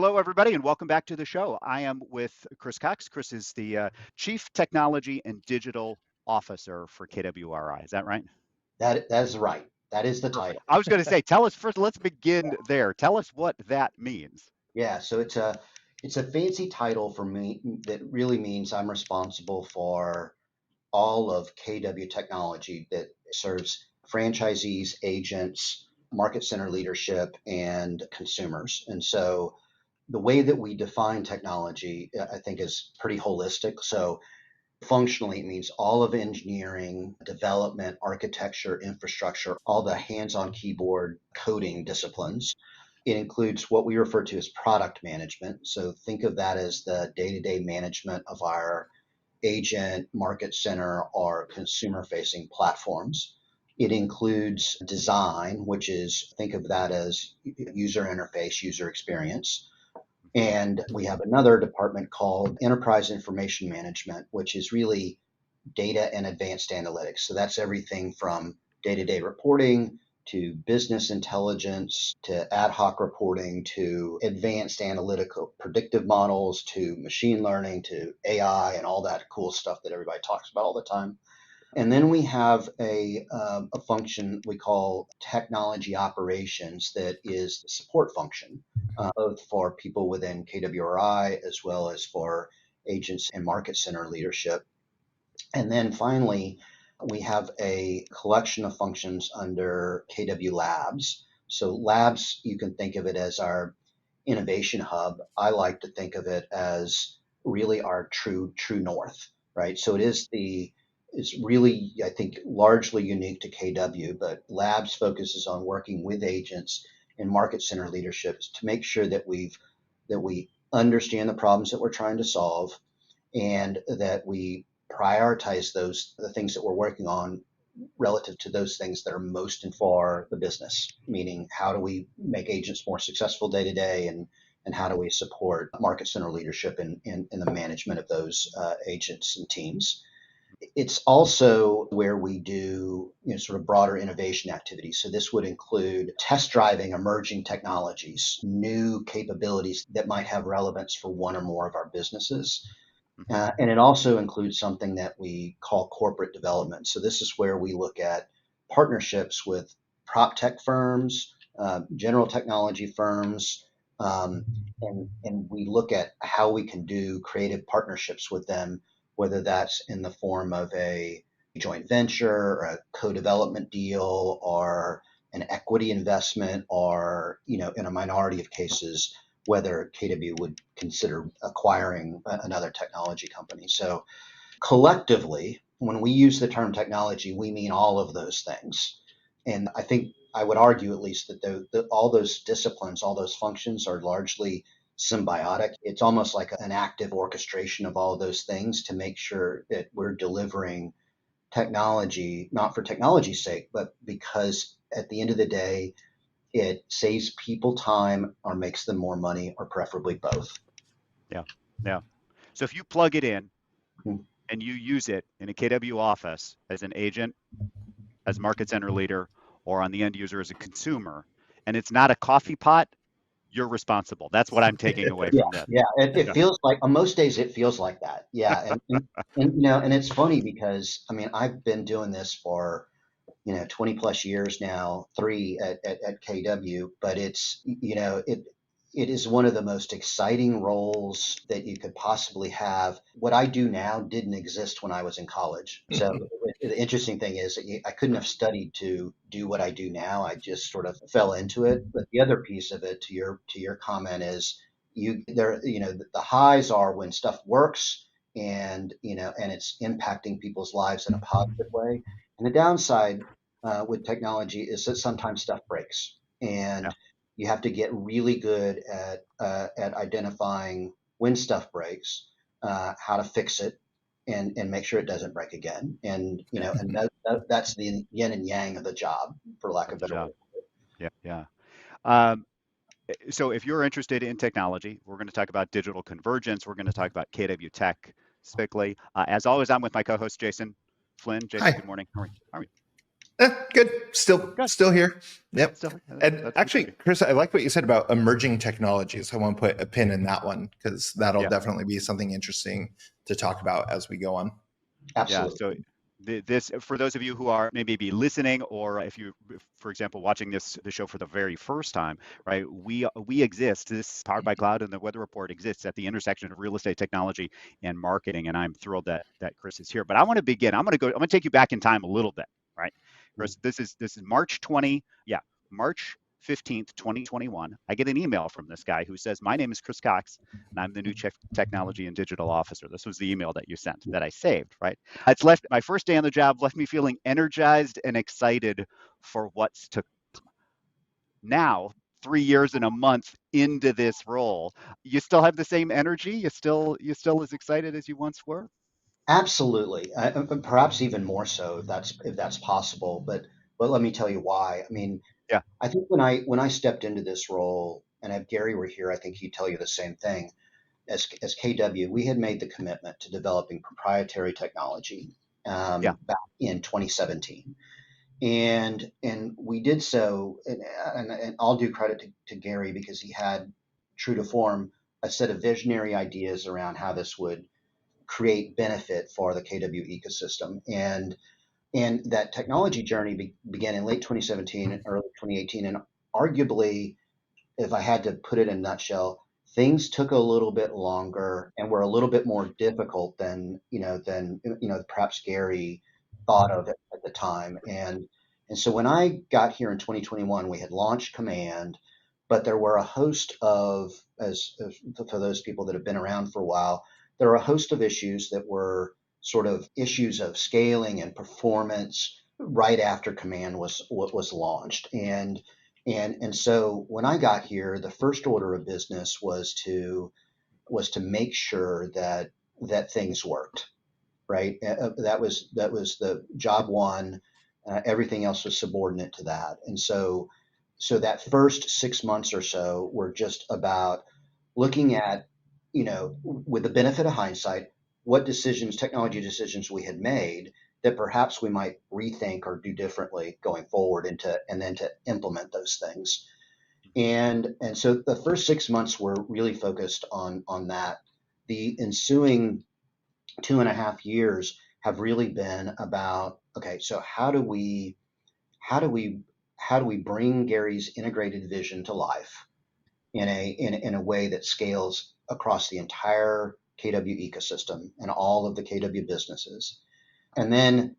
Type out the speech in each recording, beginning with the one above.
Hello, everybody, and welcome back to the show. I am with Chris Cox. Chris is the Chief Technology and Digital Officer for KWRI. Is that right? That is right. That is the Perfect. title. I was going to say, tell us first, let's begin there. Tell us what that means. Yeah, so it's a fancy title for me that really means I'm responsible for all of KW technology that serves franchisees, agents, market center leadership, and consumers. And so the way that we define technology, I think, is pretty holistic. So functionally, it means all of engineering, development, architecture, infrastructure, all the hands-on keyboard coding disciplines. It includes what we refer to as product management. So think of that as the day-to-day management of our agent, market center, or consumer-facing platforms. It includes design, which is think of that as user interface, user experience. And we have another department called Enterprise Information Management, which is really data and advanced analytics. So that's everything from day to day reporting to business intelligence to ad hoc reporting to advanced analytical predictive models to machine learning to AI and all that cool stuff that everybody talks about all the time. And then we have a function we call technology operations that is the support function, both for people within KWRI as well as for agents and market center leadership. And then finally, we have a collection of functions under KW Labs. So labs, you can think of it as our innovation hub. I like to think of it as really our true north, right? So it's really, I think, largely unique to KW, but Labs focuses on working with agents and market center leaderships to make sure that we understand the problems that we're trying to solve and that we prioritize the things that we're working on relative to those things that are most in for the business, meaning how do we make agents more successful day to day and how do we support market center leadership in the management of those agents and teams. It's also where we do sort of broader innovation activities. So this would include test driving emerging technologies, new capabilities that might have relevance for one or more of our businesses. And it also includes something that we call corporate development. So this is where we look at partnerships with prop tech firms, general technology firms, and we look at how we can do creative partnerships with them, whether that's in the form of a joint venture or a co-development deal or an equity investment or, in a minority of cases, whether KW would consider acquiring another technology company. So collectively, when we use the term technology, we mean all of those things. And I think I would argue at least that all those disciplines, all those functions are largely symbiotic. It's almost like an active orchestration of all of those things to make sure that we're delivering technology, not for technology's sake, but because at the end of the day, it saves people time or makes them more money or preferably both. Yeah, yeah. So if you plug it in Hmm. and you use it in a KW office as an agent, as market center leader, or on the end user as a consumer, and it's not a coffee pot, you're responsible. That's what I'm taking away Yeah, from this. yeah. It Yeah. feels like on most days it feels like that. Yeah, and it's funny because I mean I've been doing this for 20 plus years now, three at KW, but it is one of the most exciting roles that you could possibly have. What I do now didn't exist when I was in college. So the interesting thing is I couldn't have studied to do what I do now. I just sort of fell into it. But the other piece of it, to your comment, is the highs are when stuff works and it's impacting people's lives in a positive way. And the downside with technology is that sometimes stuff breaks, Yeah. and you have to get really good at identifying when stuff breaks, how to fix it, and make sure it doesn't break again. And Yeah. and that's the yin and yang of the job, for lack Of of the a better job. word. Yeah. Yeah. Um, so if you're interested in technology, we're going to talk about digital convergence. We're going to talk about KW Tech specifically. As always, I'm with my co-host Jason Flynn. Jason, Hi. good morning. How are you? Good. Still, Good. still here. Yep. Still, And that's the actually, beauty. Chris, I like what you said about emerging technologies. I want to put a pin in that one because that'll Yeah. definitely be something interesting to talk about as we go on. Yeah. So Absolutely. this, for those of you who are maybe be listening, or for example, watching the show for the very first time, right? We exist. This Powered by Cloud and the Weather Report exists at the intersection of real estate technology and marketing. And I'm thrilled that Chris is here. But I want to begin. I'm going to take you back in time a little bit, right? Chris, this is March 20. Yeah, March 15th, 2021. I get an email from this guy who says, "My name is Chris Cox, and I'm the new Chief Technology and Digital Officer." This was the email that you sent that I saved, right? It's left my first day on the job, left me feeling energized and excited for what's to now. 3 years and a month into this role, you still have the same energy. You still as excited as you once were. Absolutely. Perhaps even more so if that's possible. But let me tell you why. I mean, Yeah, I think when I stepped into this role, and if Gary were here, I think he'd tell you the same thing. As KW, we had made the commitment to developing proprietary technology yeah, back in 2017, and we did so. And I'll do credit to Gary because he had, true to form, a set of visionary ideas around how this would create benefit for the KW ecosystem. And that technology journey began in late 2017 and early 2018. And arguably, if I had to put it in a nutshell, things took a little bit longer and were a little bit more difficult than perhaps Gary thought of at the time. And so when I got here in 2021, we had launched Command, but there were a host of, as for those people that have been around for a while, there are a host of issues that were sort of issues of scaling and performance right after Command was launched. And so when I got here, the first order of business was to make sure that things worked, right? That was the job one. Everything else was subordinate to that. And so that first 6 months or so were just about looking at, with the benefit of hindsight, what decisions, technology decisions we had made that perhaps we might rethink or do differently going forward, and then to implement those things. And so the first 6 months were really focused on that. The ensuing 2.5 years have really been about, okay, so how do we how do we bring Gary's integrated vision to life in a way that scales across the entire KW ecosystem and all of the KW businesses? And then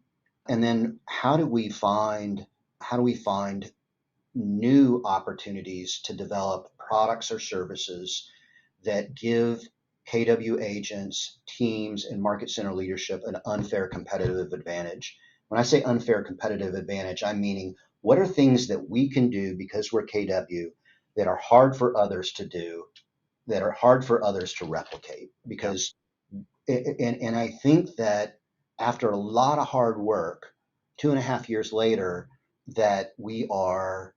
how do we find new opportunities to develop products or services that give KW agents, teams, and market center leadership an unfair competitive advantage? When I say unfair competitive advantage, I'm meaning, what are things that we can do because we're KW that are hard for others to do, that are hard for others to replicate? yeah. Because, and I think that after a lot of hard work, 2.5 years later, that we are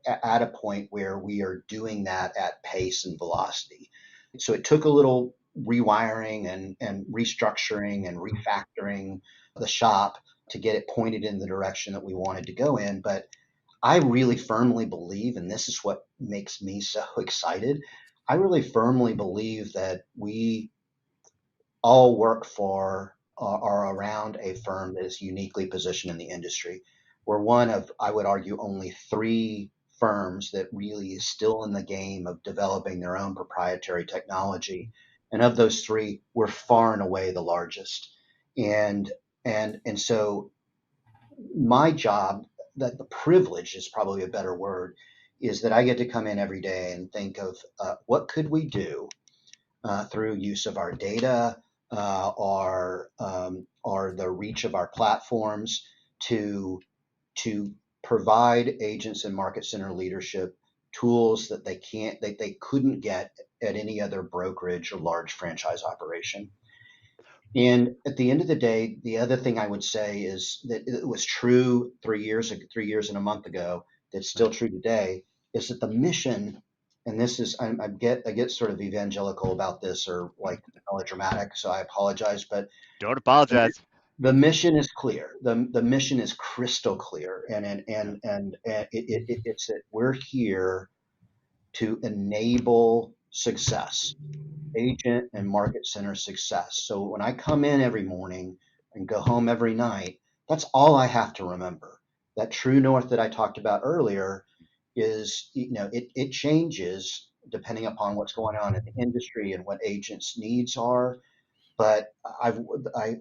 at a point where we are doing that at pace and velocity. So it took a little rewiring and restructuring and refactoring the shop to get it pointed in the direction that we wanted to go in. But I really firmly believe, and this is what makes me so excited, I really firmly believe that we all work for are around a firm that is uniquely positioned in the industry. We're one of, I would argue, only three firms that really is still in the game of developing their own proprietary technology. And of those three, we're far and away the largest. And so my job, that the privilege is probably a better word, is that I get to come in every day and think of what could we do through use of our data, or the reach of our platforms to to provide agents and market center leadership tools that they couldn't get at any other brokerage or large franchise operation. And at the end of the day, the other thing I would say is that it was true 3 years and a month ago, that's still true today, is that the mission, and this is, I get sort of evangelical about this, or like melodramatic, so I apologize, but Don't the, apologize. The mission is clear. The mission is crystal clear, it's that we're here to enable success, agent and market center success. So when I come in every morning and go home every night, that's all I have to remember. That true north that I talked about earlier is, it changes depending upon what's going on in the industry and what agents' needs are. But I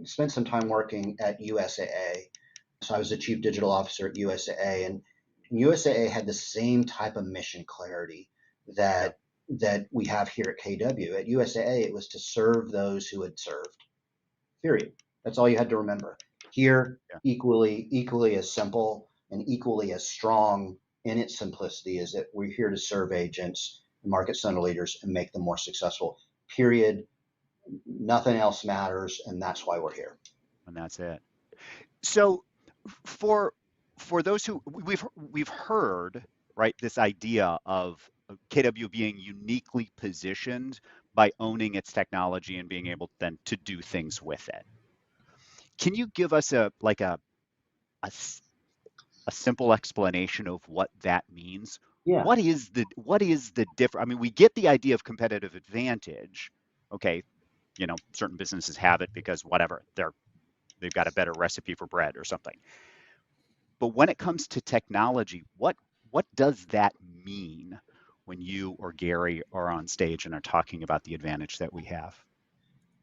spent some time working at USAA. So I was the chief digital officer at USAA, and USAA had the same type of mission clarity Yep. that we have here at KW. At USAA, it was to serve those who had served. Period. That's all you had to remember. Here, Yeah. equally as simple and equally as strong in its simplicity is that we're here to serve agents and market center leaders and make them more successful. Period. Nothing else matters, and that's why we're here. And that's it. So for those who we've heard, right, this idea of KW being uniquely positioned by owning its technology and being able then to do things with it. Can you give us a a simple explanation of what that means? Yeah. What is the difference? I mean, we get the idea of competitive advantage. Okay, certain businesses have it because whatever, they've got a better recipe for bread or something. But when it comes to technology, what does that mean when you or Gary are on stage and are talking about the advantage that we have?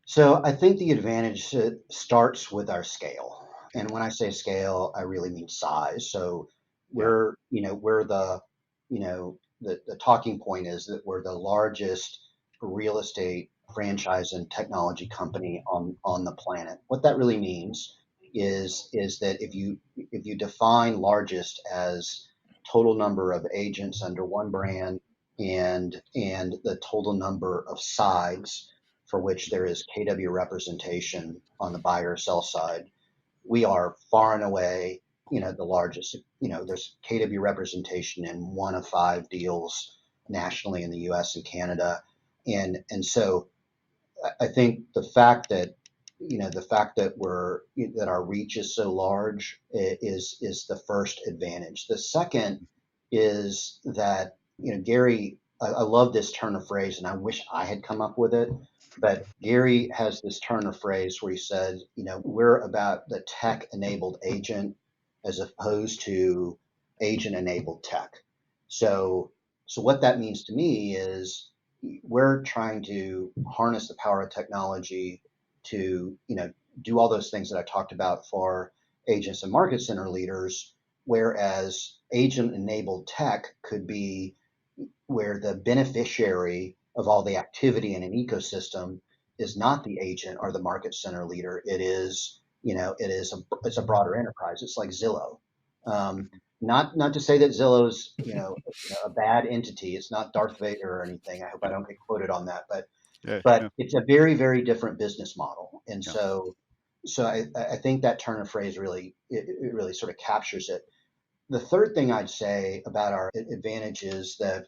So I think the advantage starts with our scale. And when I say scale, I really mean size. So Yeah. we're the talking point is that we're the largest real estate franchise and technology company on the planet. What that really means is that if you define largest as total number of agents under one brand and the total number of sides for which there is KW representation on the buyer or sell side, we are far and away, the largest. There's KW representation in one of five deals nationally in the U.S. and Canada, and so I think the fact that our reach is so large is the first advantage. The second is that Gary. I love this turn of phrase, and I wish I had come up with it. But Gary has this turn of phrase where he said, we're about the tech-enabled agent as opposed to agent-enabled tech. So what that means to me is we're trying to harness the power of technology to do all those things that I talked about for agents and market center leaders, whereas agent enabled tech could be where the beneficiary of all the activity in an ecosystem is not the agent or the market center leader. It's a broader enterprise. It's like Zillow. Not to say that Zillow's a bad entity. It's not Darth Vader or anything. I hope I don't get quoted on that, Yeah, but yeah, it's a very, very different business model. And yeah. so I think that turn of phrase it really sort of captures it. The third thing I'd say about our advantage is that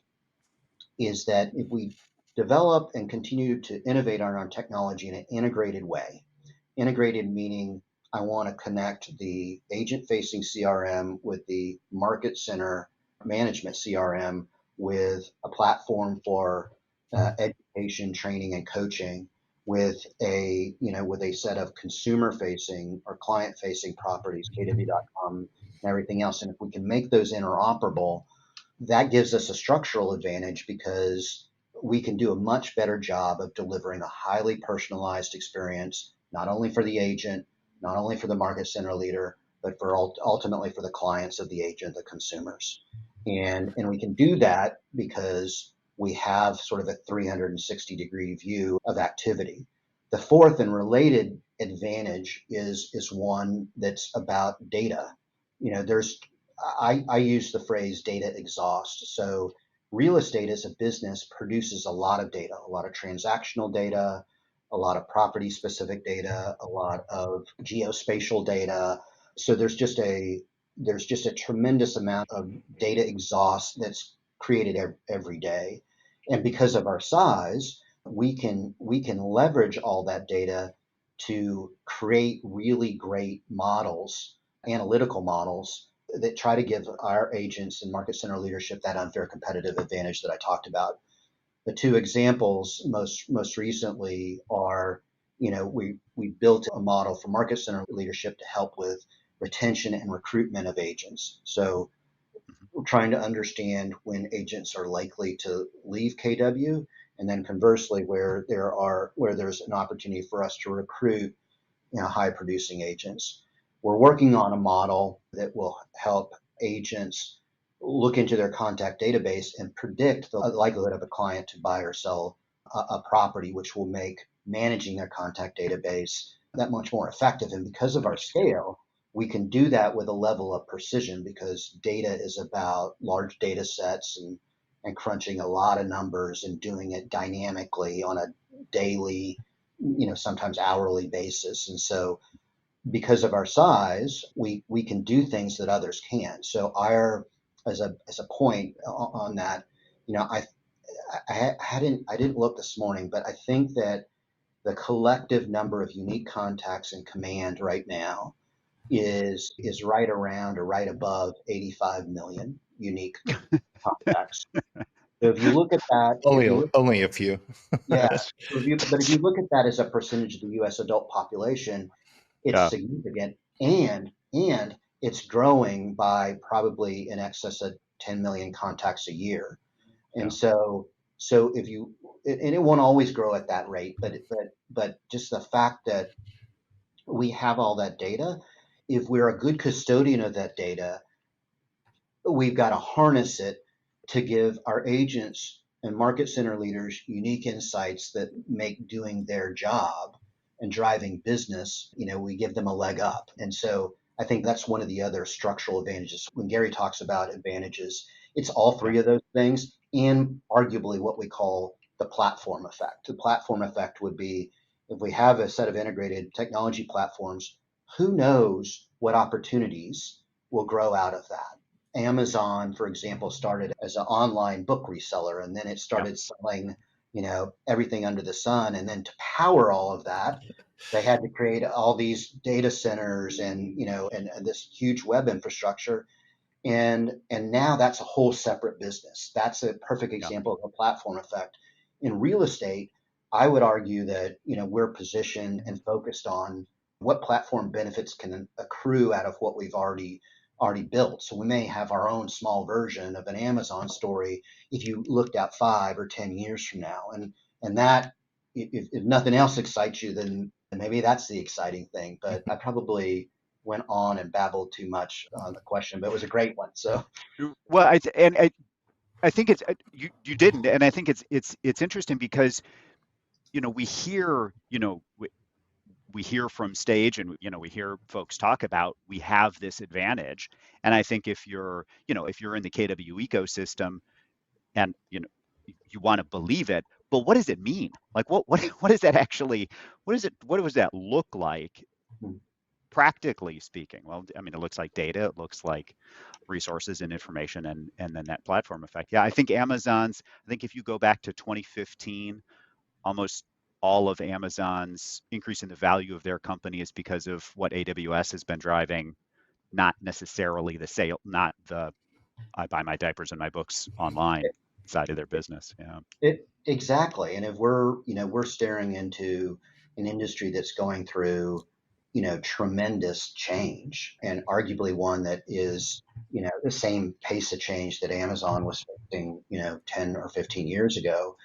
if we develop and continue to innovate on our technology in an integrated way, integrated meaning I want to connect the agent facing CRM with the market center management CRM with a platform for education, training, and coaching with a set of consumer facing or client facing properties, kw.com and everything else. And if we can make those interoperable, that gives us a structural advantage because we can do a much better job of delivering a highly personalized experience, not only for the agent, not only for the market center leader, but for ultimately for the clients of the agent, the consumers. And we can do that because we have sort of a 360-degree view of activity. The fourth and related advantage is one that's about data. There's I use the phrase data exhaust. So real estate as a business produces a lot of data, a lot of transactional data, a lot of property specific data, a lot of geospatial data. So there's just a tremendous amount of data exhaust that's created every day. And because of our size, we can leverage all that data to create really great models, analytical models that try to give our agents and market center leadership that unfair competitive advantage that I talked about. The two examples most recently are, we built a model for market center leadership to help with retention and recruitment of agents. So we're trying to understand when agents are likely to leave KW, and then conversely where there's an opportunity for us to recruit high producing agents. We're working on a model that will help agents look into their contact database and predict the likelihood of a client to buy or sell a property, which will make managing their contact database that much more effective. And because of our scale, we can do that with a level of precision because data is about large data sets and crunching a lot of numbers and doing it dynamically on a daily, sometimes hourly basis. And so because of our size, we can do things that others can't. So as a point on that, I didn't look this morning, but I think that the collective number of unique contacts in Command right now is right around or right above 85 million unique contacts. So if you look at that, Only a few. yeah. So if you look at that as a percentage of the U.S. adult population, it's Yeah. significant, and it's growing by probably in excess of 10 million contacts a year. And Yeah. so if you, and it won't always grow at that rate, but just the fact that we have all that data, if we're a good custodian of that data, we've got to harness it to give our agents and market center leaders unique insights that make doing their job and driving business, we give them a leg up. And so I think that's one of the other structural advantages. When Gary talks about advantages, it's all Yeah. three of those things and arguably what we call the platform effect. The platform effect would be if we have a set of integrated technology platforms, who knows what opportunities will grow out of that. Amazon, for example, started as an online book reseller, and then it Yeah. started selling, everything under the sun. And then to power all of that, they had to create all these data centers and this huge web infrastructure. And now that's a whole separate business. That's a perfect Yeah. example of a platform effect. In real estate, I would argue that we're positioned and focused on what platform benefits can accrue out of what we've already built. So we may have our own small version of an Amazon story if you looked out 5 or 10 years from now. And that, if nothing else excites you, then maybe that's the exciting thing. But I probably went on and babbled too much on the question, but it was a great one. So Well, I think it's you didn't, and I think it's interesting because we hear we hear from stage, and we hear folks talk about we have this advantage, and I think if you're if you're in the KW ecosystem and you want to believe it, but what does it mean? Like what does that actually, what does that look like practically speaking? Well, I mean, it looks like data, it looks like resources and information, and then that platform effect. Yeah, I think if you go back to 2015, almost all of Amazon's increase in the value of their company is because of what AWS has been driving, not necessarily the sale, not the I buy my diapers and my books online side of their business. Yeah. exactly. And if we're staring into an industry that's going through, tremendous change, and arguably one that is, the same pace of change that Amazon was facing, 10 or 15 years ago.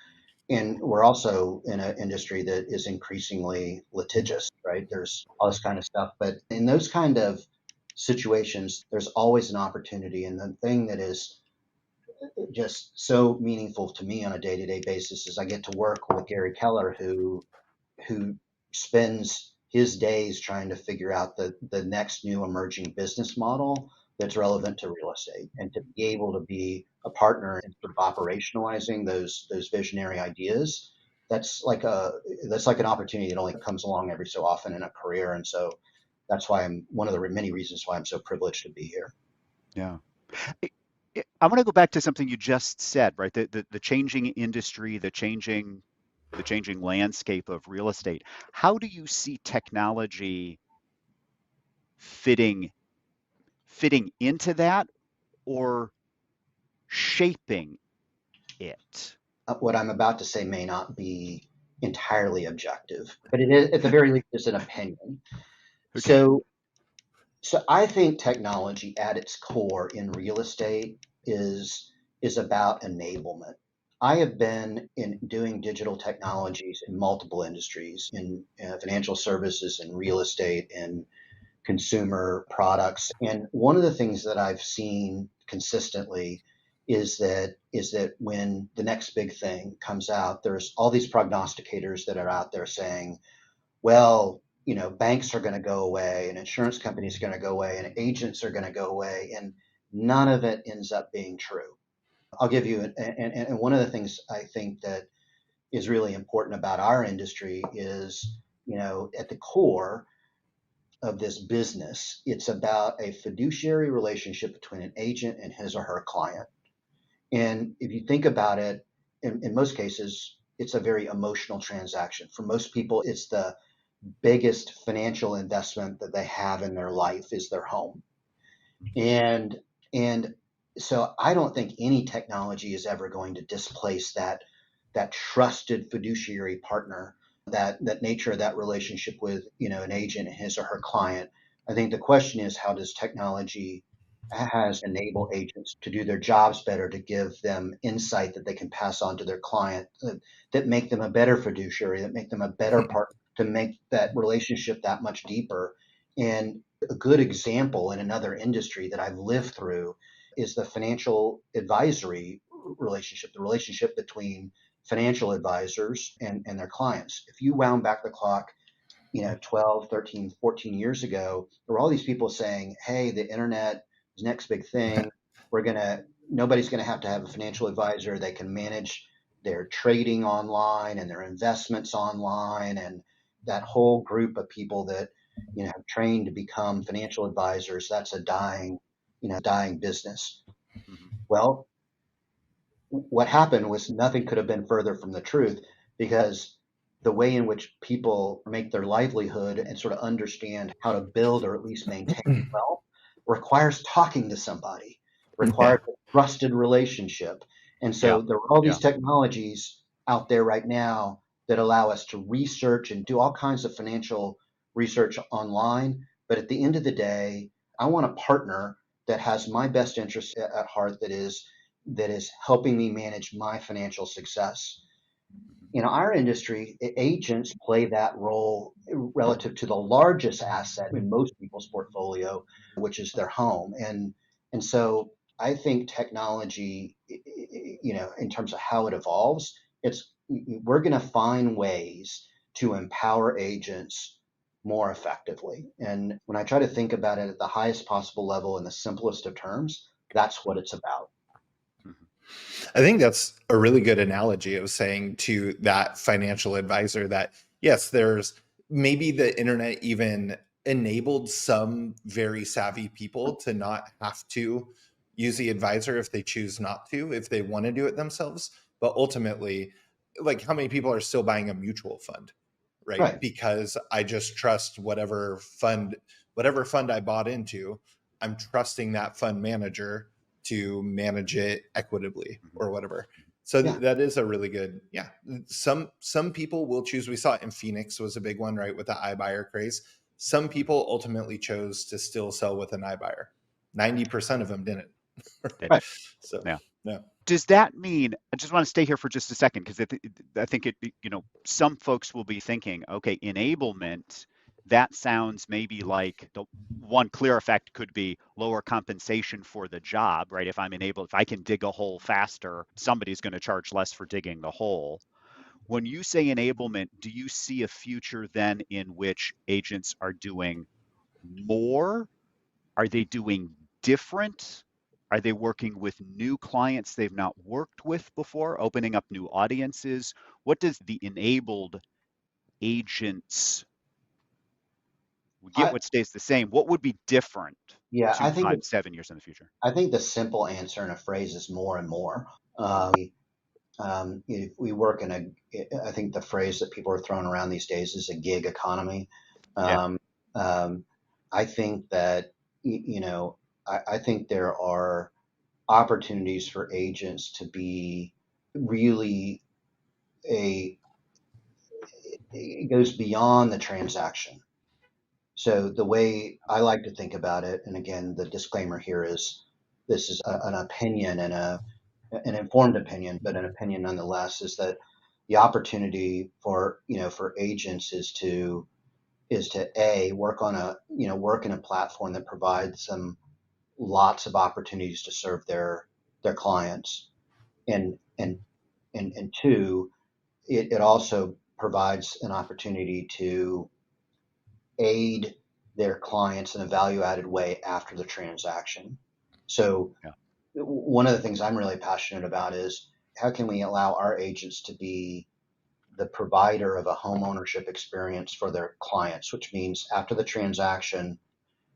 And we're also in an industry that is increasingly litigious, right? There's all this kind of stuff. But in those kind of situations, there's always an opportunity. And the thing that is just so meaningful to me on a day-to-day basis is I get to work with Gary Keller, who spends his days trying to figure out the next new emerging business model that's relevant to real estate, and to be able to be a partner in sort of operationalizing those visionary ideas. That's like an opportunity that only comes along every so often in a career. And so that's why I'm one of the many reasons why I'm so privileged to be here. Yeah. I want to go back to something you just said, right? The changing industry, the changing the changing landscape of real estate. How do you see technology fitting into that or shaping it? What I'm about to say may not be entirely objective, but it is, at the very least, it's an opinion. Okay. So, so I think technology at its core in real estate is about enablement. I have been in doing digital technologies in multiple industries, in financial services and real estate and consumer products. And one of the things that I've seen consistently is that when the next big thing comes out, there's all these prognosticators that are out there saying, well, banks are going to go away and insurance companies are going to go away and agents are going to go away, and none of it ends up being true. I'll give you and one of the things I think that is really important about our industry is, at the core of this business, it's about a fiduciary relationship between an agent and his or her client. And if you think about it, in most cases, it's a very emotional transaction. For most people, it's the biggest financial investment that they have in their life is their home. And and so I don't think any technology is ever going to displace that trusted fiduciary partner, that nature of that relationship with an agent and his or her client. I think the question is, how does technology has enable agents to do their jobs better, to give them insight that they can pass on to their client, that make them a better fiduciary, that make them a better partner, to make that relationship that much deeper. And a good example in another industry that I've lived through is the financial advisory relationship, the relationship between financial advisors and their clients. If you wound back the clock, 12, 13, 14 years ago, there were all these people saying, hey, the internet is the next big thing. Nobody's going to have a financial advisor. They can manage their trading online and their investments online. And that whole group of people that, have trained to become financial advisors, that's a dying business. Mhm. Well, what happened was nothing could have been further from the truth, because the way in which people make their livelihood and sort of understand how to build or at least maintain wealth requires talking to somebody, Yeah. requires a trusted relationship. And Yeah. so there are all Yeah. these technologies out there right now that allow us to research and do all kinds of financial research online. But at the end of the day, I want a partner that has my best interest at heart, that is helping me manage my financial success. In our industry, agents play that role relative to the largest asset in most people's portfolio, which is their home. And so I think technology, in terms of how it evolves, we're going to find ways to empower agents more effectively. And when I try to think about it at the highest possible level in the simplest of terms, that's what it's about. Mhm. I think that's a really good analogy of saying to that financial advisor that, yes, there's maybe the internet even enabled some very savvy people to not have to use the advisor if they choose not to, if they want to do it themselves. But ultimately, like, how many people are still buying a mutual fund, right? Right. Because I just trust whatever fund I bought into, I'm trusting that fund manager to manage it equitably Mhm. or whatever. So Yeah. that is a really good, yeah. Some people will choose. We saw it in Phoenix was a big one, right, with the iBuyer craze. Some people ultimately chose to still sell with an iBuyer. 90% of them didn't. Right? Right. So Yeah. yeah. Does that mean, I just want to stay here for just a second because I think some folks will be thinking, okay, enablement, that sounds maybe like the one clear effect could be lower compensation for the job, right? If I can dig a hole faster, somebody's going to charge less for digging the hole. When you say enablement, do you see a future then in which agents are doing more? Are they doing different? Are they working with new clients they've not worked with before, opening up new audiences? What does the enabled agents, we get I what stays the same? What would be different yeah, I two, think five, 7 years in the future? I think the simple answer in a phrase is more and more. if we work in I think the phrase that people are throwing around these days is a gig economy. Yeah. Um, um, I think that, I think there are opportunities for agents to be really a, it goes beyond the transaction. So the way I like to think about it, and again, the disclaimer here is this is an opinion and an informed opinion, but an opinion nonetheless, is that the opportunity for, for agents is to work on work in a platform that provides them lots of opportunities to serve their clients, and two, it also provides an opportunity to aid their clients in a value added way after the transaction. So Yeah. one of the things I'm really passionate about is how can we allow our agents to be the provider of a home ownership experience for their clients, which means after the transaction,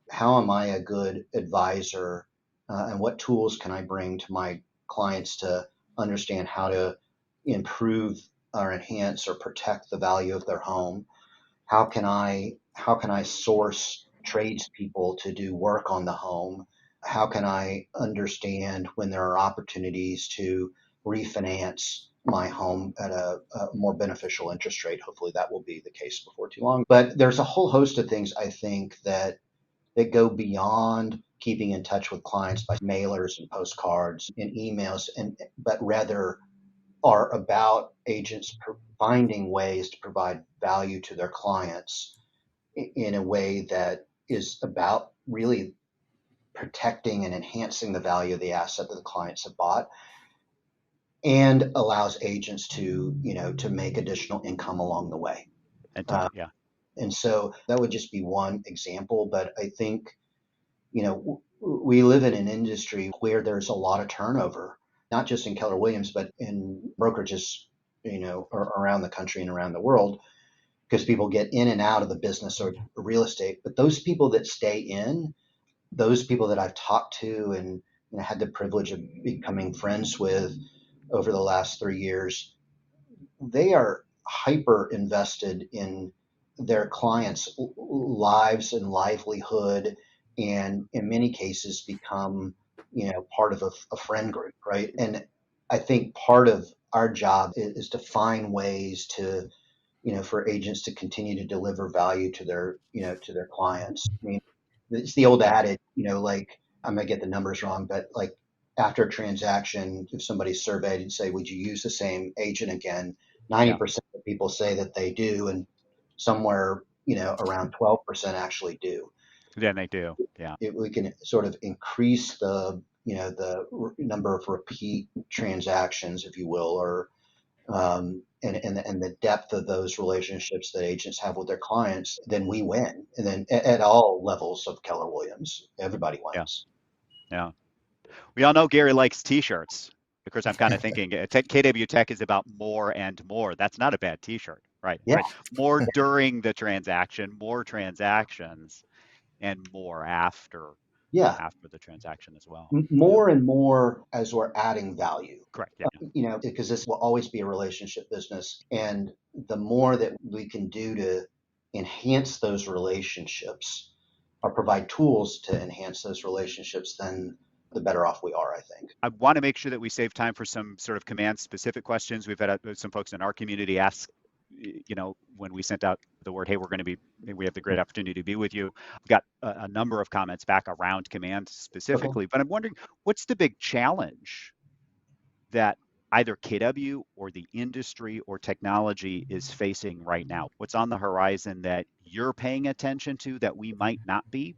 how am I a good advisor, and what tools can I bring to my clients to understand how to improve or enhance or protect the value of their home? How can I source tradespeople to do work on the home? How can I understand when there are opportunities to refinance my home at a more beneficial interest rate? Hopefully that will be the case before too long. But there's a whole host of things I think that go beyond keeping in touch with clients by mailers and postcards and emails, but rather are about agents finding ways to provide value to their clients in a way that is about really protecting and enhancing the value of the asset that the clients have bought, and allows agents to make additional income along the way. And Uh, yeah. and so that would just be one example, but I think we live in an industry where there's a lot of turnover, not just in Keller Williams, but in brokerages, around the country and around the world, because people get in and out of the business or real estate. But those people that stay in, those people that I've talked to and had the privilege of becoming friends with over the last 3 years, they are hyper invested in their clients' lives and livelihood, and in many cases become part of a friend group, right? And I think part of our job is to find ways to for agents to continue to deliver value to their clients. I mean, it's the old Yeah. adage, like, I'm gonna get the numbers wrong, but like after a transaction, if somebody's surveyed and say, would you use the same agent again? Yeah. 90% of people say that they do, and somewhere, around 12% actually do. Then they do. Yeah. If we can sort of increase the number of repeat transactions, if you will, or and the depth of those relationships that agents have with their clients, then we win. And then at all levels of Keller Williams, everybody Yeah. wins. Yeah. We all know Gary likes t-shirts. Of course, I'm kind of thinking KW Tech is about more and more. That's not a bad t-shirt, right? Yeah, Right. More during the transaction, more transactions, and more yeah. after the transaction as well. Yeah. More and more as we're adding value. Correct. Yeah. Because this will always be a relationship business. And the more that we can do to enhance those relationships or provide tools to enhance those relationships, then the better off we are, I think. I want to make sure that we save time for some sort of command specific questions. We've had some folks in our community ask, when we sent out the word, hey, we have the great opportunity to be with you. We've got a number of comments back around command Okay. specifically, but I'm wondering what's the big challenge that either KW or the industry or technology is facing right now? What's on the horizon that you're paying attention to that we might not be,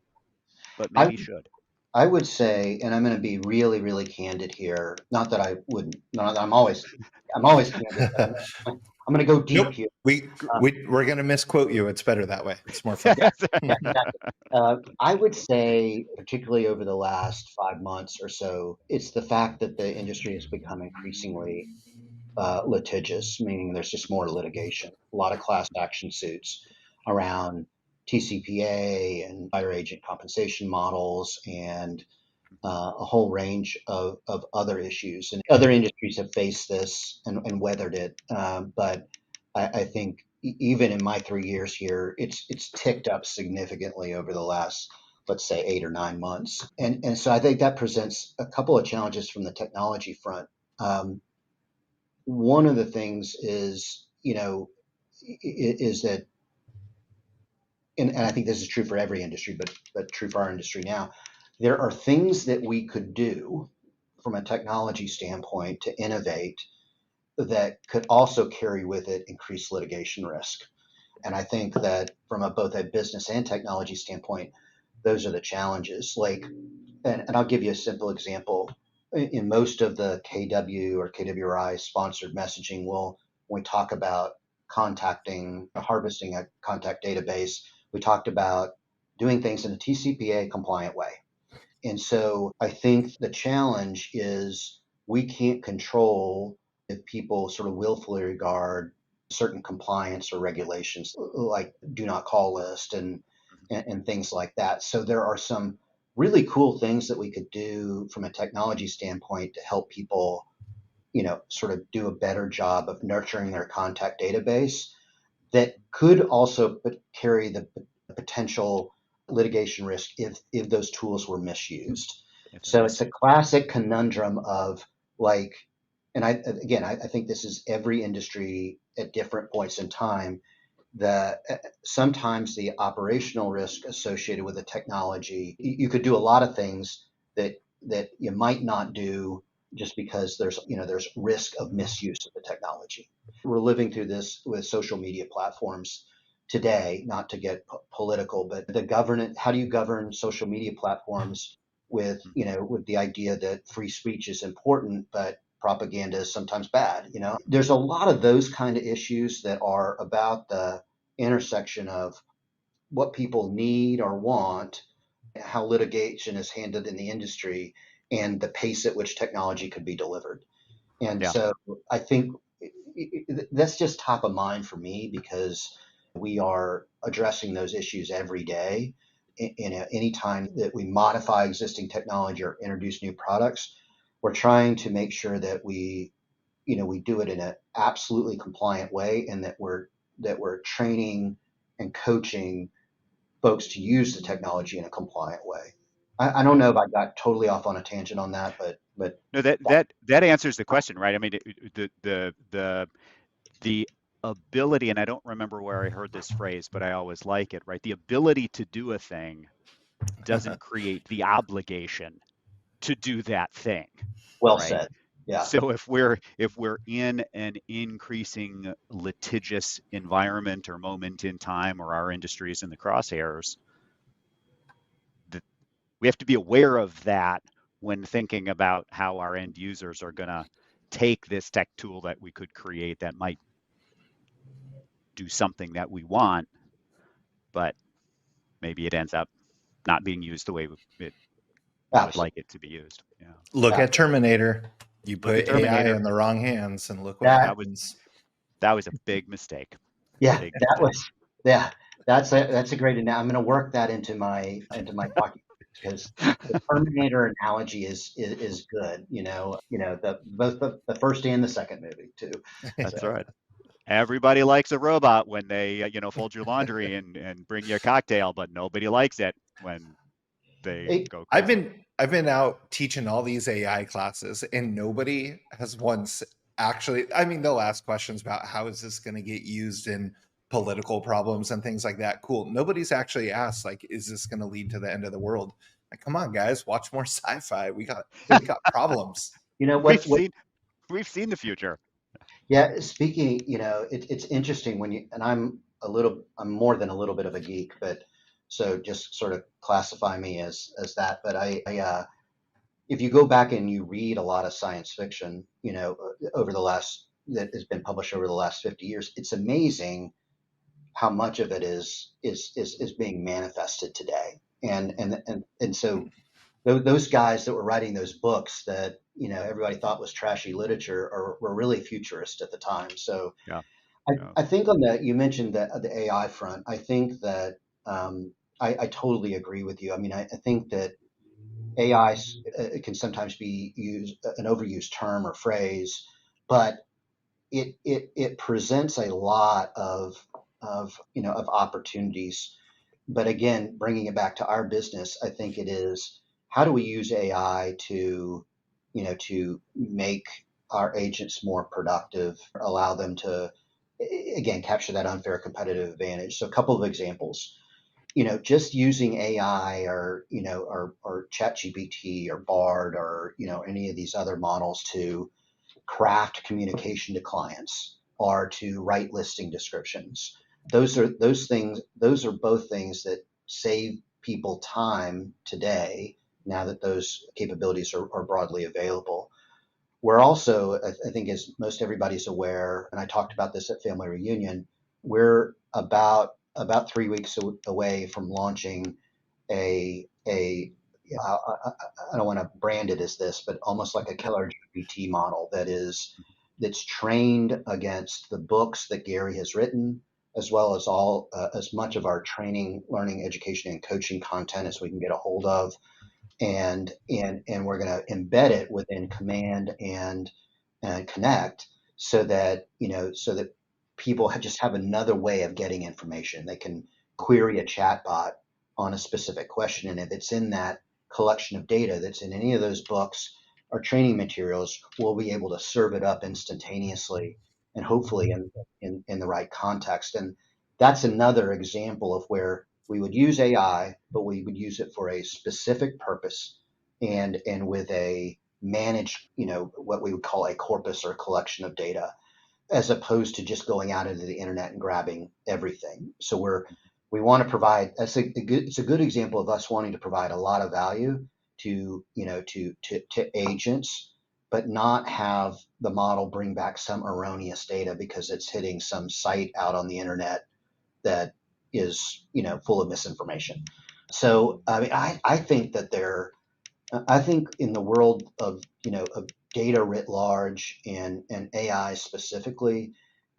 but I maybe should? I would say, and I'm going to be really, really candid here. Not that I wouldn't. Not that I'm always candid, but I'm going to go deep Nope. here. We're gonna misquote you. It's better that way. It's more fun. Yeah, yeah, exactly. I would say, particularly over the last 5 months or so, it's the fact that the industry has become increasingly litigious, meaning there's just more litigation, a lot of class action suits around TCPA and buyer agent compensation models, and a whole range of other issues. And other industries have faced this and weathered it. But I think even in my 3 years here, it's ticked up significantly over the last, let's say, 8 or 9 months. And so I think that presents a couple of challenges from the technology front. One of the things is, is that, and I think this is true for every industry, but true for our industry now, there are things that we could do from a technology standpoint to innovate that could also carry with it increased litigation risk. And I think that from both a business and technology standpoint, those are the challenges. Like, and I'll give you a simple example. In most of the KW or KWRI sponsored messaging, when we talk about harvesting a contact database, we talked about doing things in a TCPA compliant way. And so I think the challenge is we can't control if people sort of willfully regard certain compliance or regulations like do not call list and things like that. So there are some really cool things that we could do from a technology standpoint to help people, sort of do a better job of nurturing their contact database that could also carry the potential litigation risk if those tools were misused. So it's a classic conundrum of like, and I think this is every industry at different points in time. That sometimes the operational risk associated with the technology, you could do a lot of things that you might not do just because there's risk of misuse of the technology. We're living through this with social media platforms today, not to get political, but how do you govern social media platforms with, with the idea that free speech is important, but propaganda is sometimes bad. There's a lot of those kind of issues that are about the intersection of what people need or want, how litigation is handled in the industry, and the pace at which technology could be delivered. And Yeah. so I think that's just top of mind for me because we are addressing those issues every day. Any time that we modify existing technology or introduce new products, we're trying to make sure that we do it in an absolutely compliant way, and that we're training and coaching folks to use the technology in a compliant way. I don't know if I got totally off on a tangent on that, but No, that answers the question, right? I mean, the ability, and I don't remember where I heard this phrase, but I always like it, right? The ability to do a thing doesn't create the obligation to do that thing, well right? said. Yeah, So if we're in an increasing litigious environment or moment in time, or our industry is in the crosshairs, we have to be aware of that when thinking about how our end users are going to take this tech tool that we could create that might do something that we want, but maybe it ends up not being used the way we would absolutely. like it to be used. Yeah. Look at Terminator. You Look at put AI Terminator. in the wrong hands, and look what That That was happens. that was a big mistake. Yeah, Big that mistake. was yeah. That's a great. I'm going to work that into my talking because the Terminator analogy is good. Both the first and the second movie too. That's So right. Everybody likes a robot when they, fold your laundry and bring you a cocktail, but nobody likes it when they it, go I've crazy. been out teaching all these AI classes, and nobody has once actually. I mean, they'll ask questions about how is this going to get used in political problems and things like that. Cool. Nobody's actually asked like, is this going to lead to the end of the world? Like, come on, guys, watch more sci-fi. We got problems. you know We've what seen we've seen the future. Yeah, speaking, it's interesting and I'm more than a little bit of a geek, but so just sort of classify me as that. But if you go back and you read a lot of science fiction, over the last that has been published over the last 50 years, it's amazing how much of it is being manifested today. And so those guys that were writing those books that everybody thought was trashy literature were really futurist at the time. So Yeah. I, Yeah. I think on you mentioned the AI front. I think that I totally agree with you. I mean, I think that AI can sometimes be an overused term or phrase, but it presents a lot of opportunities. But again, bringing it back to our business, I think it is, how do we use AI to make our agents more productive, allow them to, again, capture that unfair competitive advantage. So a couple of examples, just using AI or ChatGPT or Bard or any of these other models to craft communication to clients or to write listing descriptions. Those are both things that save people time today, now that those capabilities are broadly available. We're also, I think, as most everybody's aware, and I talked about this at Family Reunion, we're about 3 weeks away from launching a I don't want to brand it as this, but almost like a Keller GPT model that's trained against the books that Gary has written, as well as as much of our training, learning, education, and coaching content as we can get a hold of, and we're going to embed it within Command and Connect, so that people just have another way of getting information. They can query a chatbot on a specific question, and if it's in that collection of data that's in any of those books or training materials, we'll be able to serve it up instantaneously and hopefully in the right context. And that's another example of where we would use AI, but we would use it for a specific purpose and with a managed, what we would call a corpus or collection of data, as opposed to just going out into the internet and grabbing everything. So we want to provide. It's a good example of us wanting to provide a lot of value to agents, but not have the model bring back some erroneous data because it's hitting some site out on the internet that is full of misinformation. So I mean, I think that I think in the world of data writ large and AI specifically,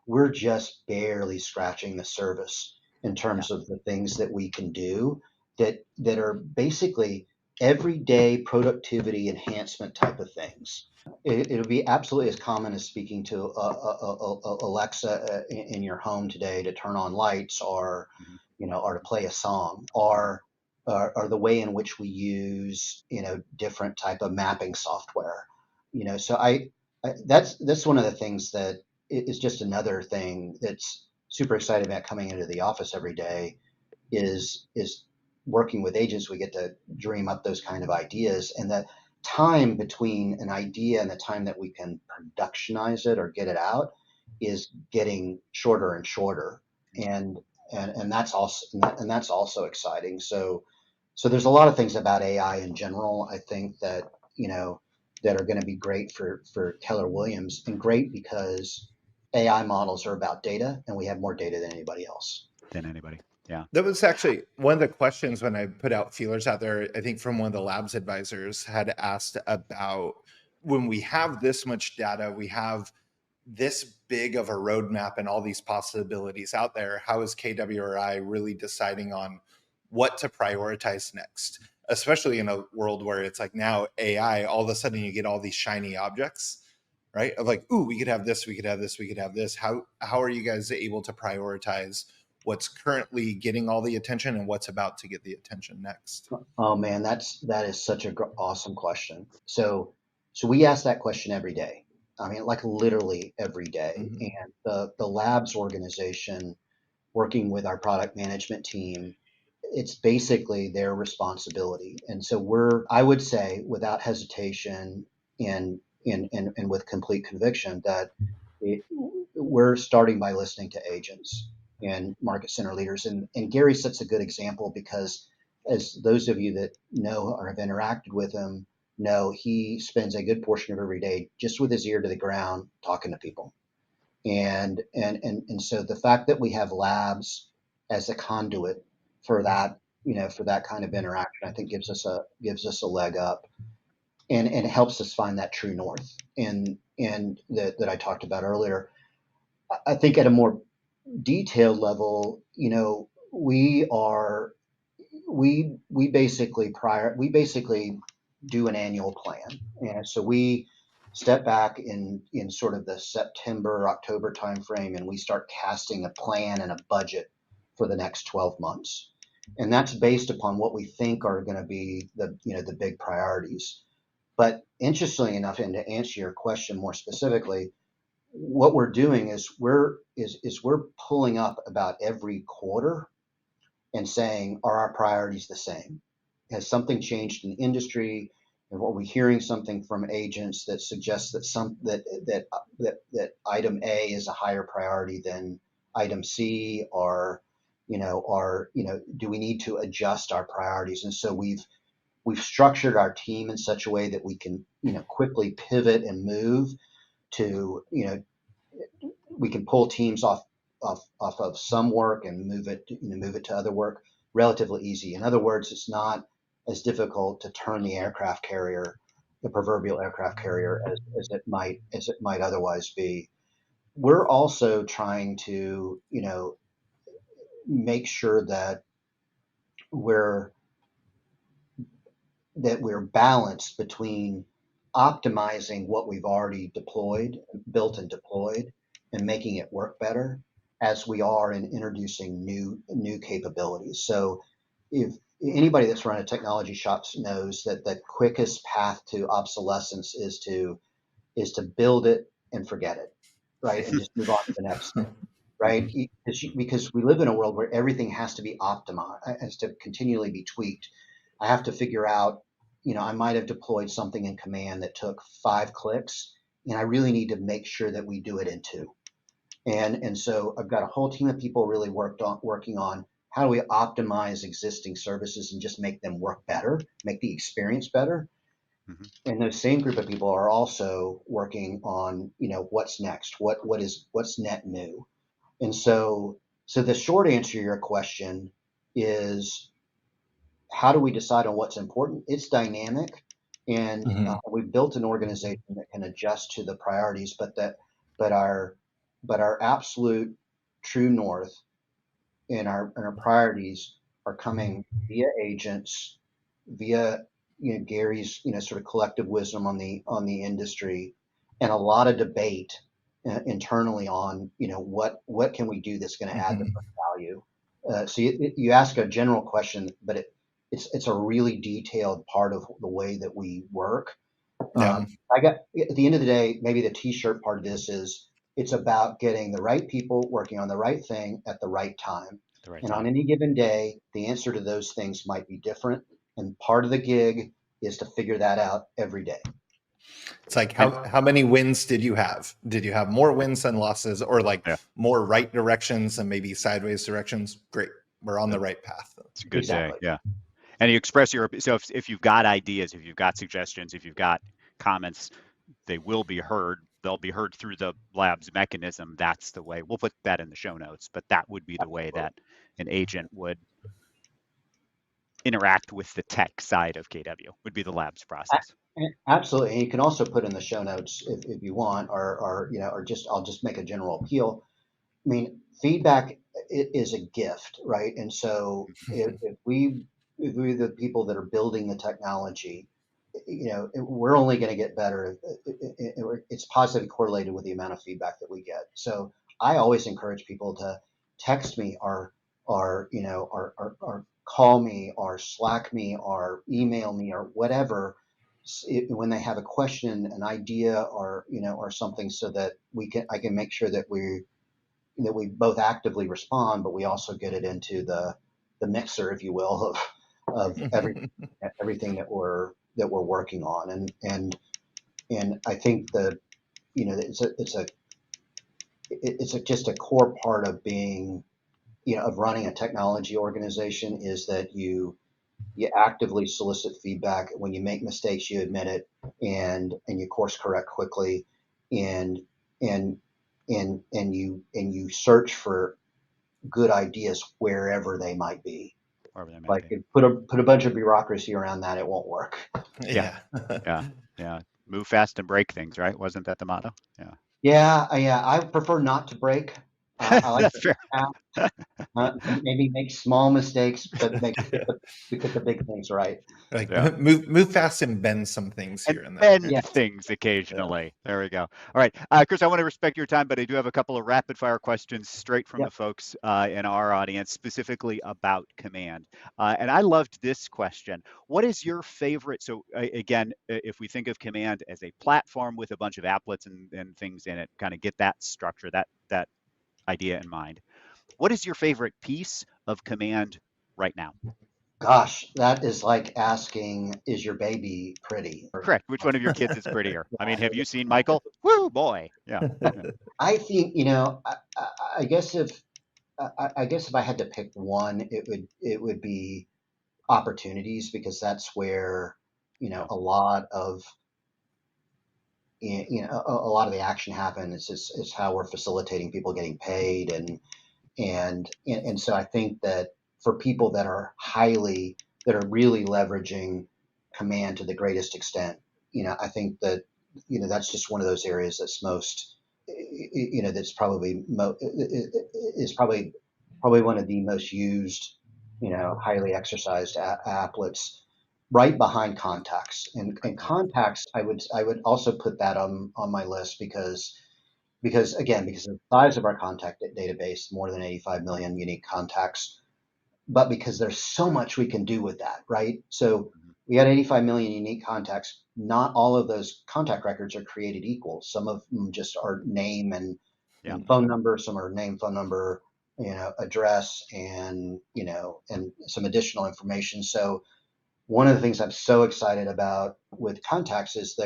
we're just barely scratching the surface in Yeah. terms of the things that we can do that are basically everyday productivity enhancement type of things. It'll be absolutely as common as speaking to Alexa in your home today to turn on lights, or Mhm. or to play a song, or the way in which we use different type of mapping software. So that's one of the things that is just another thing that's super excited about coming into the office every day, is working with agents. We get to dream up those kind of ideas, and the time between an idea and the time that we can productionize it or get it out is getting shorter and shorter, and that's also exciting. So there's a lot of things about AI in general, I think, that are going to be great for Keller Williams, and great because AI models are about data, and we have more data than anybody else. Than anybody. Yeah. That was actually one of the questions when I put out feelers out there. I think from one of the labs advisors had asked about, when we have this much data, we have this big of a roadmap and all these possibilities out there, how is KWRI really deciding on what to prioritize next? Especially in a world where it's like now AI, all of a sudden you get all these shiny objects, right? Of like, ooh, we could have this, we could have this, we could have this. How are you guys able to prioritize what's currently getting all the attention and what's about to get the attention next? Oh man, that is such a awesome question. So we ask that question every day. I mean, like literally every day. Mm-hmm. And the labs organization, working with our product management team, it's basically their responsibility. And so I would say, without hesitation and with complete conviction, that it, we're starting by listening to agents and market center leaders. And Gary sets a good example because, as those of you that know or have interacted with him know, he spends a good portion of every day just with his ear to the ground talking to people. And so the fact that we have labs as a conduit for that, for that kind of interaction, I think gives us a leg up, and it helps us find that true north, and that I talked about earlier. I think at a more detailed level, we basically do an annual plan. And so we step back in sort of the September, October timeframe, and we start casting a plan and a budget for the next 12 months. And that's based upon what we think are going to be the big priorities. But interestingly enough, and to answer your question more specifically, what we're doing is we're pulling up about every quarter and saying, are our priorities the same? Has something changed in the industry? And are we hearing something from agents that suggests that item A is a higher priority than item C, or do we need to adjust our priorities? And so we've structured our team in such a way that we can quickly pivot and move to we can pull teams off of some work and move it to other work relatively easy. In other words, it's not as difficult to turn the proverbial aircraft carrier, as it might otherwise be. We're also trying to make sure that we're balanced between optimizing what we've already built and deployed, and making it work better, as we are in introducing new capabilities. So if anybody that's run a technology shop knows that the quickest path to obsolescence is to build it and forget it, right? And just move on to the next thing, right? Because we live in a world where everything has to be optimized, has to continually be tweaked. I have to figure out, I might have deployed something in command that took 5 clicks, and I really need to make sure that we do it in 2. And so I've got a whole team of people really working on how do we optimize existing services and just make them work better, make the experience better. Mhm. And those same group of people are also working on, what's next, what's net new. And so the short answer to your question is, how do we decide on what's important? It's dynamic, and we've built an organization that can adjust to the priorities, but our absolute true north and our priorities are coming via agents, via Gary's sort of collective wisdom on the industry, and a lot of debate internally on what can we do that's going to add the most value. So you ask a general question, but it's a really detailed part of the way that we work. Yeah. I got at the end of the day, maybe the T-shirt part of this is, it's about getting the right people working on the right thing at the right time. The right And time. on any given day, the answer to those things might be different. And part of the gig is to figure that out every day. It's like, And how many wins did you have? Did you have more wins than losses, or like yeah, more right directions and maybe sideways directions? Great. We're on the that- right path. it's a good day. Exactly. Yeah. And you express so if you've got ideas, if you've got suggestions, if you've got comments, they will be heard. They'll be heard through the lab's mechanism. That's the way. We'll put that in the show notes, but that would be the way that an agent would interact with the tech side of KW, would be the lab's process. Absolutely. And you can also put in the show notes if you want, or I'll just make a general appeal. I mean, feedback is a gift, right? And so if we're the people that are building the technology, we're only going to get better. It's positively correlated with the amount of feedback that we get. So I always encourage people to text me, or call me, or Slack me, or email me, or whatever, when they have a question, an idea, or something, so that I can make sure that we both actively respond, but we also get it into the mixer, if you will, of everything that we're working on. And I think it's just a core part of being, of running a technology organization, is that you actively solicit feedback. When you make mistakes, you admit it, and you course correct quickly, and and you search for good ideas wherever they might be. Wherever that may Like, be. put a bunch of bureaucracy around that, it won't work. Yeah. Yeah. Move fast and break things, right? Wasn't that the motto? Yeah. Yeah, I prefer not to break. I like That's to fair. maybe make small mistakes, but we get the big things right. Like Yeah. move fast and bend some things And here and there. bend Yeah, things Yeah. occasionally. There we go. All right, Chris, I want to respect your time, but I do have a couple of rapid fire questions straight from yeah. the folks in our audience, specifically about command. And I loved this question. What is your favorite? So again, if we think of command as a platform with a bunch of applets and things in it, kind of get that structure, that idea in mind. What is your favorite piece of command right now? Gosh, that is like asking, is your baby pretty? Correct. Which one of your kids is prettier? I mean, have you seen Michael? Woo, boy. Yeah. I think, I guess if I had to pick one, it would be opportunities, because that's where, Yeah. a lot of a lot of the action happens. Is how we're facilitating people getting paid, and so I think that for people that are really leveraging command to the greatest extent, I think that that's just one of those areas that's most, that's probably is probably one of the most used, highly exercised applets, right behind contacts. And Yeah. contacts, I would also put that on my list, because again, because of the size of our contact database, more than 85 million unique contacts, but because there's so much we can do with that, right? So Mhm. we had 85 million unique contacts. Not all of those contact records are created equal. Some of them just are name Yeah. and phone number. Some are name, phone number, address, and some additional information. So one of the things I'm so excited about with contacts is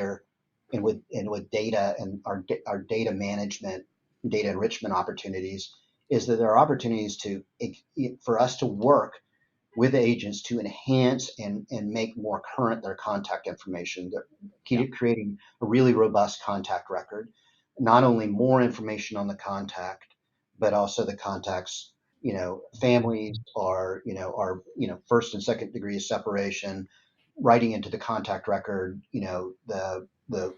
with data and our data management, data enrichment opportunities, is that there are opportunities for us to work with agents to enhance and make more current their contact information. Yeah. They're creating a really robust contact record, not only more information on the contact, but also the contacts, families, first and second degree of separation, writing into the contact record, the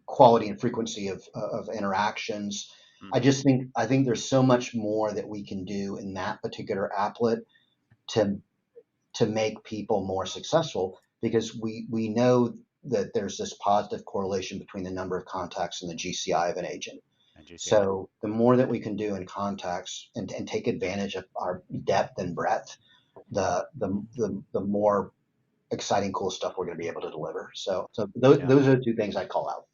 quality and frequency of interactions. Mhm. I think there's so much more that we can do in that particular applet to make people more successful, because we know that there's this positive correlation between the number of contacts and the GCI of an agent. And GCI. So the more that we can do in contacts, and take advantage of our depth and breadth, the more exciting, cool stuff we're going to be able to deliver. So Yeah. those are the two things I call out.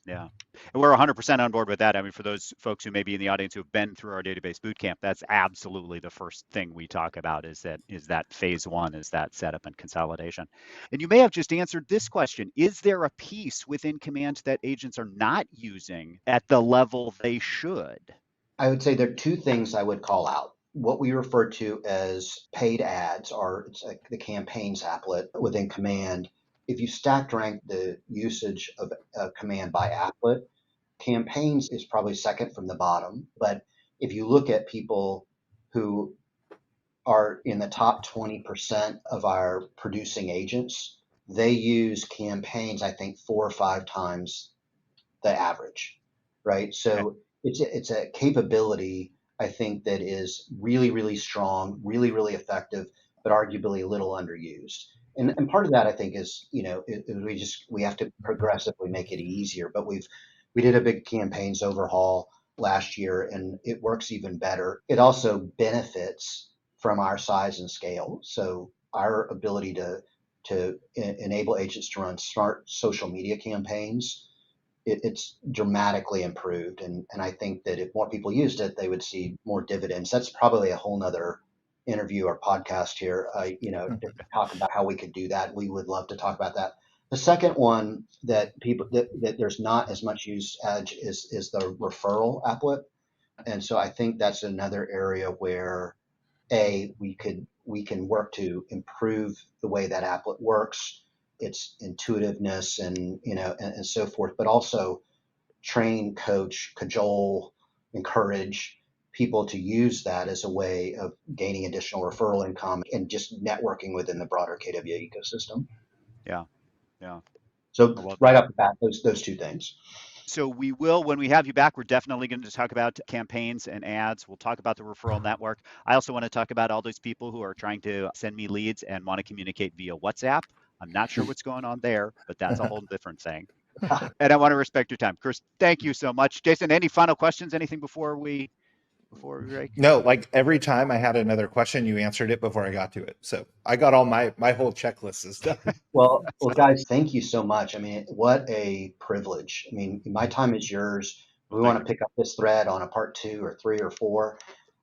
Yeah. And we're 100% on board with that. I mean, for those folks who may be in the audience who have been through our database bootcamp, that's absolutely the first thing we talk about is that phase one, is that setup and consolidation. And you may have just answered this question. Is there a piece within command that agents are not using at the level they should? I would say there are two things I would call out. What we refer to as paid ads, or it's like the campaigns applet within Command. If you stacked rank the usage of Command by applet, campaigns is probably second from the bottom. But if you look at people who are in the top 20% of our producing agents, they use campaigns, I think, 4 or 5 times the average, right? Okay. So it's a capability, I think, that is really, really strong, really, really effective, but arguably a little underused. And part of that, I think, is, we have to progressively make it easier. But we did a big campaigns overhaul last year, and it works even better. It also benefits from our size and scale. So our ability to enable agents to run smart social media campaigns, it's dramatically improved. And I think that if more people used it, they would see more dividends. That's probably a whole nother interview or podcast here, to talk about how we could do that. We would love to talk about that. The second one that there's not as much use as is the referral applet. And so I think that's another area where we can work to improve the way that applet works, its intuitiveness, and so forth, but also train, coach, cajole, encourage people to use that as a way of gaining additional referral income and just networking within the broader KW ecosystem. Yeah. Yeah. So I love right that. off the bat, those two things. So we will, when we have you back, we're definitely going to talk about campaigns and ads. We'll talk about the referral network. I also want to talk about all those people who are trying to send me leads and want to communicate via WhatsApp. I'm not sure what's going on there, but that's a whole different thing. And I want to respect your time. Chris, thank you so much. Jason, any final questions? Anything before we break? No, like every time I had another question, you answered it before I got to it. So I got all my whole checklist is done. Well, guys, thank you so much. I mean, what a privilege. I mean, my time is yours. Well, We thank want to pick up this thread on a part 2 or 3 or 4.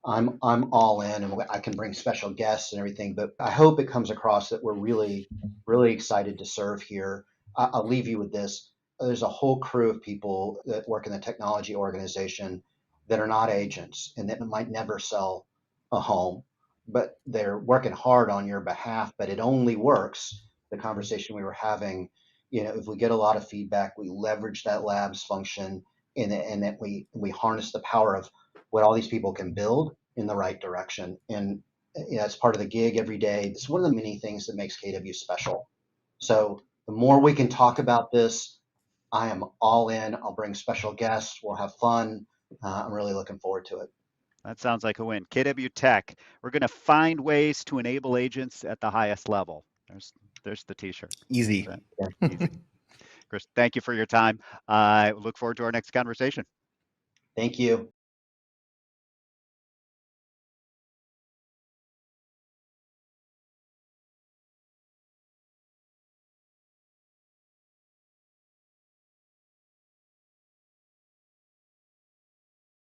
I'm all in, and I can bring special guests and everything. But I hope it comes across that we're really, really excited to serve here. I'll leave you with this. There's a whole crew of people that work in the technology organization that are not agents and that might never sell a home, but they're working hard on your behalf. But it only works, the conversation we were having, if we get a lot of feedback, we leverage that labs function, and that we harness the power of what all these people can build in the right direction. And it's part of the gig every day. It's one of the many things that makes KW special. So the more we can talk about this, I am all in. I'll bring special guests. We'll have fun. I'm really looking forward to it. That sounds like a win. KW Tech, we're going to find ways to enable agents at the highest level. There's the t-shirt. Easy. Easy. Chris, thank you for your time. I look forward to our next conversation. Thank you.